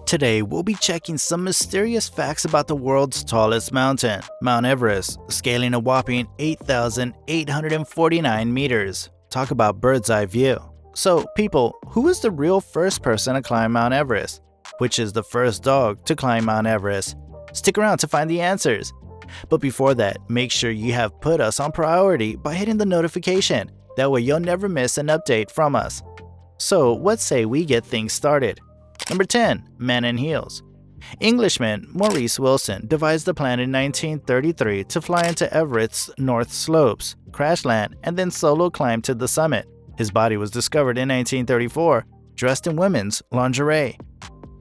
Today, we'll be checking some mysterious facts about the world's tallest mountain, Mount Everest, scaling a whopping 8,849 meters. Talk about bird's eye view. So, people, who was the real first person to climb Mount Everest? Which is the first dog to climb Mount Everest? Stick around to find the answers. But before that, make sure you have put us on priority by hitting the notification. That way you'll never miss an update from us. So, let's say we get things started. Number 10. Man in Heels. Englishman Maurice Wilson devised the plan in 1933 to fly into Everest's north slopes, crash land, and then solo climb to the summit. His body was discovered in 1934, dressed in women's lingerie.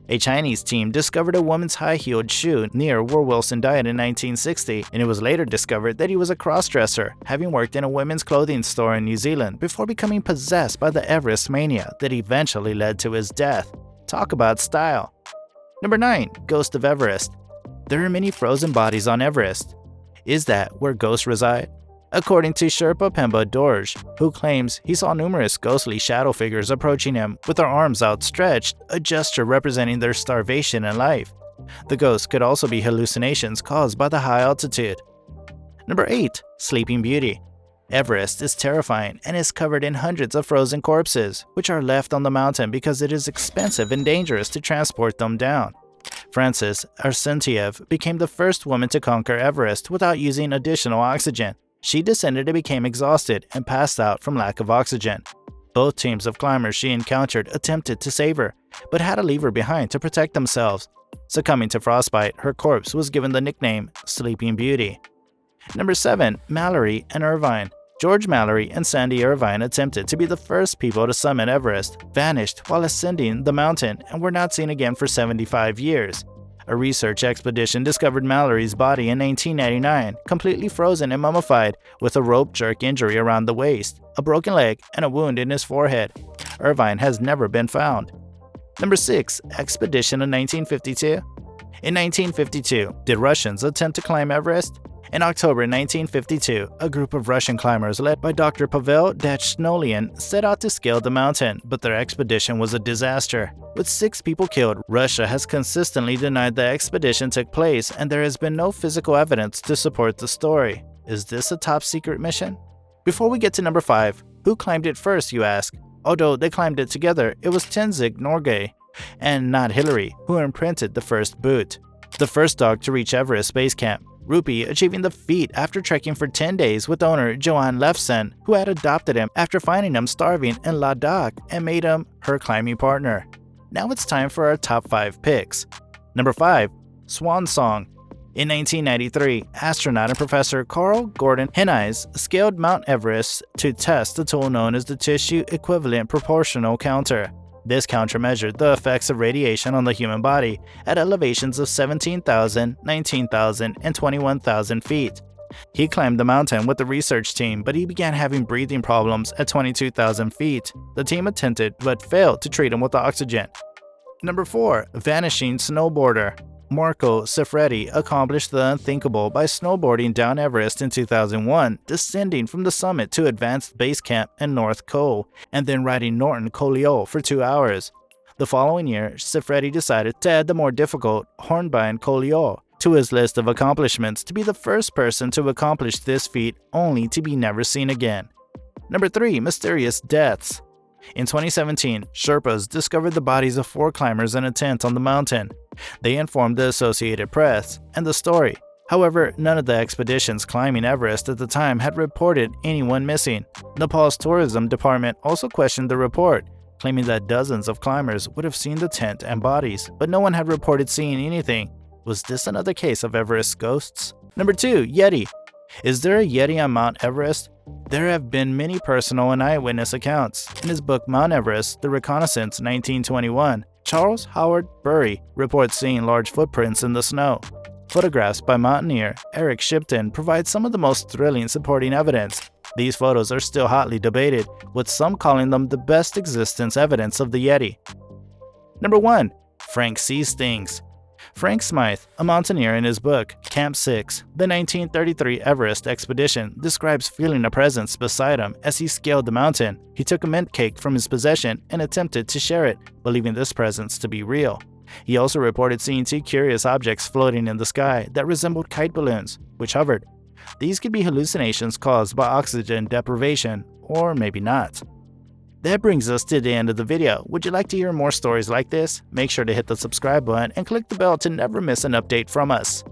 A Chinese team discovered a woman's high-heeled shoe near where Wilson died in 1960, and it was later discovered that he was a cross-dresser, having worked in a women's clothing store in New Zealand before becoming possessed by the Everest mania that eventually led to his death. Talk about style. Number 9. Ghost of Everest. There are many frozen bodies on Everest. Is that where ghosts reside? According to Sherpa Pemba Dorje, who claims he saw numerous ghostly shadow figures approaching him with their arms outstretched, a gesture representing their starvation in life. The ghosts could also be hallucinations caused by the high altitude. Number 8. Sleeping Beauty. Everest is terrifying and is covered in hundreds of frozen corpses, which are left on the mountain because it is expensive and dangerous to transport them down. Francys Arsentiev became the first woman to conquer Everest without using additional oxygen. She descended and became exhausted and passed out from lack of oxygen. Both teams of climbers she encountered attempted to save her, but had to leave her behind to protect themselves. Succumbing to frostbite, her corpse was given the nickname Sleeping Beauty. Number 7. Mallory and Irvine. George Mallory and Sandy Irvine attempted to be the first people to summit Everest, vanished while ascending the mountain, and were not seen again for 75 years. A research expedition discovered Mallory's body in 1999, completely frozen and mummified, with a rope jerk injury around the waist, a broken leg, and a wound in his forehead. Irvine has never been found. Number 6. Expedition of 1952. In 1952, did Russians attempt to climb Everest? In October 1952, a group of Russian climbers led by Dr. Pavel Dachnolian set out to scale the mountain, but their expedition was a disaster. With 6 people killed, Russia has consistently denied the expedition took place, and there has been no physical evidence to support the story. Is this a top-secret mission? Before we get to number 5, who climbed it first, you ask? Although they climbed it together, it was Tenzing Norgay, and not Hillary, who imprinted the first boot. The first dog to reach Everest Base Camp, Rupi achieving the feat after trekking for 10 days with owner Johan Lefsen, who had adopted him after finding him starving in Ladakh and made him her climbing partner. Now it's time for our top 5 picks. Number 5. Swan Song. In 1993, astronaut and professor Carl Gordon Hennies scaled Mount Everest to test the tool known as the Tissue Equivalent Proportional Counter. This counter measured the effects of radiation on the human body at elevations of 17,000, 19,000, and 21,000 feet. He climbed the mountain with the research team, but he began having breathing problems at 22,000 feet. The team attempted but failed to treat him with oxygen. Number 4. Vanishing Snowboarder. Marco Siffredi accomplished the unthinkable by snowboarding down Everest in 2001, descending from the summit to Advanced Base Camp in North Col, and then riding Norton Collioure for 2 hours. The following year, Siffredi decided to add the more difficult Hornbein Collioure to his list of accomplishments to be the first person to accomplish this feat, only to be never seen again. Number 3. Mysterious Deaths. In 2017, Sherpas discovered the bodies of 4 climbers in a tent on the mountain. They informed the Associated Press and the story. However, none of the expeditions climbing Everest at the time had reported anyone missing. Nepal's tourism department also questioned the report, claiming that dozens of climbers would have seen the tent and bodies, but no one had reported seeing anything. Was this another case of Everest ghosts? Number 2. Yeti. Is there a Yeti on Mount Everest? There have been many personal and eyewitness accounts. In his book Mount Everest, The Reconnaissance 1921, Charles Howard Bury reports seeing large footprints in the snow. Photographs by mountaineer Eric Shipton provide some of the most thrilling supporting evidence. These photos are still hotly debated, with some calling them the best existence evidence of the Yeti. Number 1. Frank sees things. Frank Smythe, a mountaineer, in his book Camp 6, the 1933 Everest expedition, describes feeling a presence beside him as he scaled the mountain. He took a mint cake from his possession and attempted to share it, believing this presence to be real. He also reported seeing two curious objects floating in the sky that resembled kite balloons, which hovered. These could be hallucinations caused by oxygen deprivation, or maybe not. That brings us to the end of the video. Would you like to hear more stories like this? Make sure to hit the subscribe button and click the bell to never miss an update from us.